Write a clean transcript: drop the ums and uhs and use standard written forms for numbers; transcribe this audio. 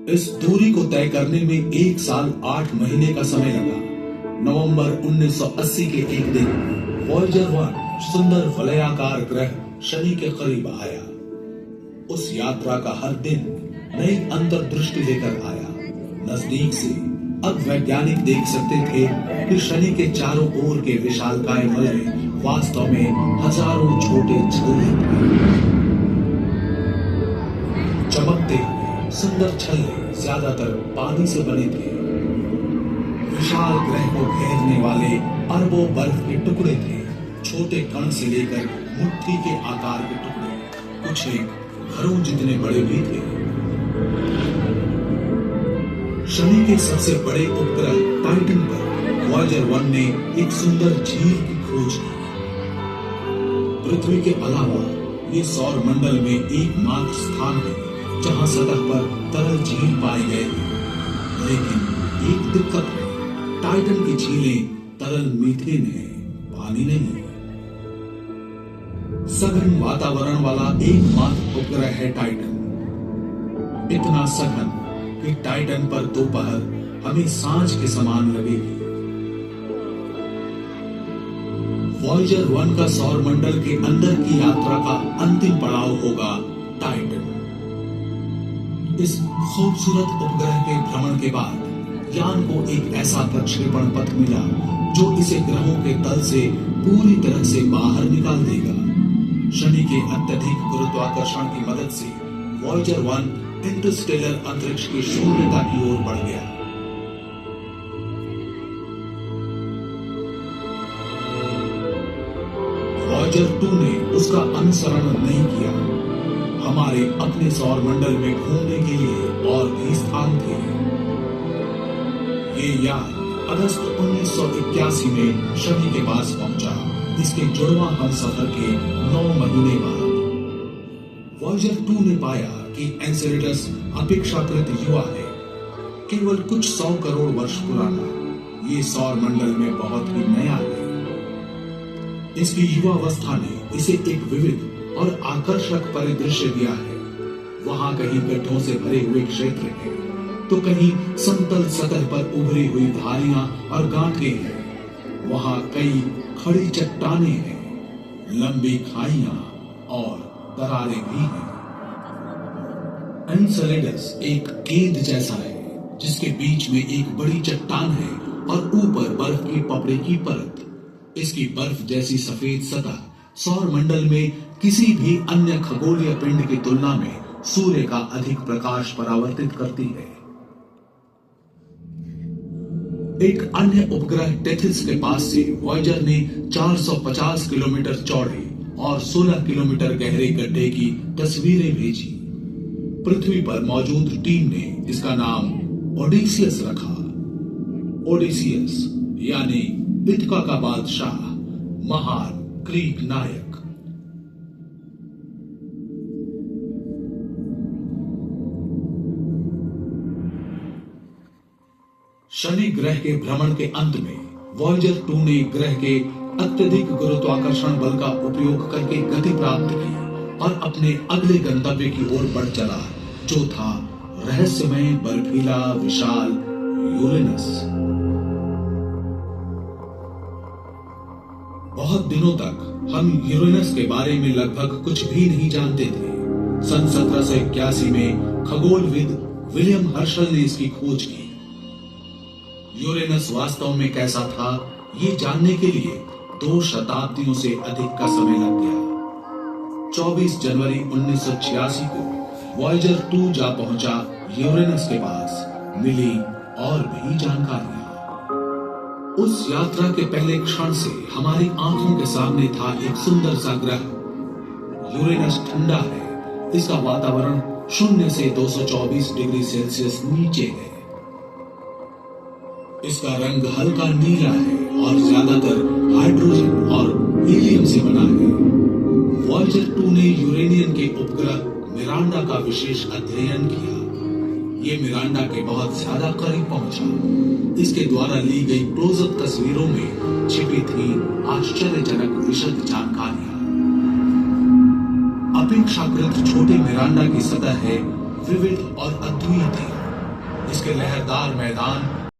इस दूरी को तय करने में 1 साल 8 महीने का समय लगा। नवंबर 1980 के एक दिन वॉयेजर 1 सुंदर वलयाकार ग्रह शनि के करीब आया। उस यात्रा का हर दिन नई अंतर्दृष्टि लेकर आया। नजदीक से अब वैज्ञानिक देख सकते थे कि शनि के चारों ओर के विशालकाय वलय वास्तव में हजारों छोटे छल्ले थे। चमकते हुए सुंदर छल्ले ज्यादातर पानी से बने थे। विशाल ग्रह को घेरने वाले अरबों बर्फ के टुकड़े थे। छोटे कण से लेकर मुट्ठी के आकार के टुकड़े कुछ एक घरों जितने बड़े भी थे। शनि के सबसे बड़े उपग्रह टाइटन पर वॉयेजर 1 ने एक सुंदर झील की खोज की। पृथ्वी के अलावा ये सौर मंडल में एकमात्र स्थान है जहां सतह पर तरल झील पाए गए हैं। लेकिन एक दिक्कत है, टाइटन की झीलें तरल मीथेन है, पानी नहीं। सघन वातावरण वाला एकमात्र उपग्रह है टाइटन। इतना सघन कि टाइटन पर दोपहर हमें सांझ के समान लगेगी। वॉयेजर 1 का सौर मंडल के अंदर की यात्रा का अंतिम पड़ाव होगा टाइटन। इस खूबसूरत उपग्रह के भ्रमण के बाद यान को एक ऐसा प्रक्षेपण पथ मिला जो इसे ग्रहों के तल से पूरी तरह से बाहर निकाल देगा। शनि के अत्यधिक गुरुत्वाकर्षण की मदद से वॉयेजर 1 इंटरस्टेलर अंतरिक्ष की शून्यता की ओर बढ़ गया। वॉयेजर 2 ने उसका अनुसरण नहीं किया। हमारे अपने सौर मंडल में घूमने के लिए और भी स्थान थे। ये यान अगस्त 1981 में शनि के पास पहुंचा। इसके जुड़वां हमसफर के 9 महीने बाद वॉयेजर 2 ने पाया कि एन्सेलेडस अपेक्षाकृत युवा है, केवल कुछ 100 करोड़ वर्ष पुराना। ये सौर मंडल में बहुत ही नया है। इसकी युवावस्था ने इसे एक विविध और आकर्षक परिदृश्य दिया है। वहां कहीं गड्ढों से भरे हुए क्षेत्र हैं, तो कहीं समतल सतह पर उभरी हुई धारियां और गांठें हैं। वहां कई खड़ी चट्टानें हैं, लंबी खाइयां और दरारें भी हैं। एन्सेलेडस एक गेंद जैसा है जिसके बीच में एक बड़ी चट्टान है और ऊपर बर्फ की पपड़े की परत। इसकी बर्फ जैसी सफेद सतह सौर मंडल में किसी भी अन्य खगोलीय पिंड की तुलना में सूर्य का अधिक प्रकाश परावर्तित करती है। एक अन्य उपग्रह टेथिस के पास से वॉयेजर ने 450 किलोमीटर चौड़े और 16 किलोमीटर गहरे गड्ढे की तस्वीरें भेजी। पृथ्वी पर मौजूद टीम ने इसका नाम ओडेसियस रखा। ओडेसियस यानी इथका का बादशाह, महान ग्रीक नायक। शनि ग्रह के भ्रमण के अंत में वॉयेजर 2 ने ग्रह के अत्यधिक गुरुत्वाकर्षण बल का उपयोग करके गति प्राप्त की और अपने अगले गंतव्य की ओर बढ़ चला, जो था रहस्यमय बर्फीला विशाल यूरेनस। बहुत दिनों तक हम यूरेनस के बारे में लगभग कुछ भी नहीं जानते थे। सन 1781 में खगोलविद विलियम हर्शल ने इसकी खोज की। यूरेनस वास्तव में कैसा था, ये जानने के लिए 2 शताब्दियों से अधिक का समय लग गया। 24 जनवरी 1986 को वॉयेजर 2 जा पहुंचा यूरेनस के पास। मिली और भी जानकारियां। उस यात्रा के पहले क्षण से हमारी आंखों के सामने था एक सुंदर सा ग्रह। यूरेनस ठंडा है, इसका वातावरण 0 से 224 डिग्री सेल्सियस नीचे है। इसका रंग हल्का नीला है और ज्यादातर हाइड्रोजन और हीलियम से बना है। वॉयेजर 2 ने यूरेनियन के उपग्रह मिरांडा का विशेष अध्ययन किया। ये मिरांडा के बहुत ज्यादा करीब पहुंचा। इसके द्वारा ली गई क्लोजअप तस्वीरों में छिपी थी आश्चर्यजनक विशद जानकारियां। अपेक्षाकृत छोटे मिरांडा की सतह है विविध और अद्वितीय। इसके लहरदार मैदान